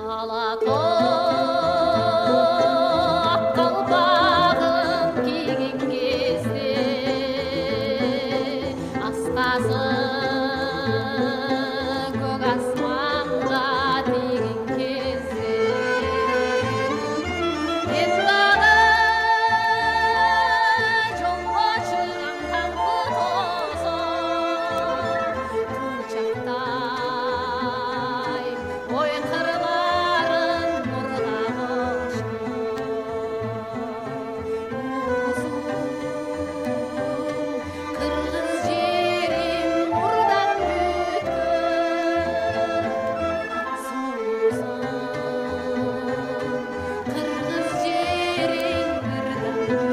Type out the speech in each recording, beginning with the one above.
алатоқ қалпағын киген кезде асқазы көк аспанға тиген кезде мен дағы жолға шығам таңғы тозып құлшақтай ой қырларын нұрға бояп қырғыз жерім нұрдан бүткіл қырғыз жерің нұрдан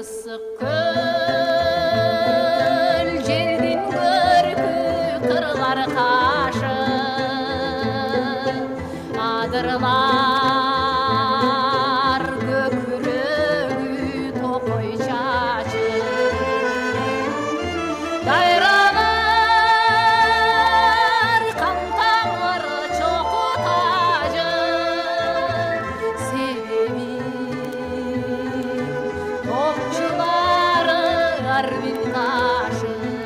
ысық көл жерден көркі қырлар қашып адырлар көкірегі топой шашып дайралар қан тамыры чоқы тажып себебі топшылары арбин ташып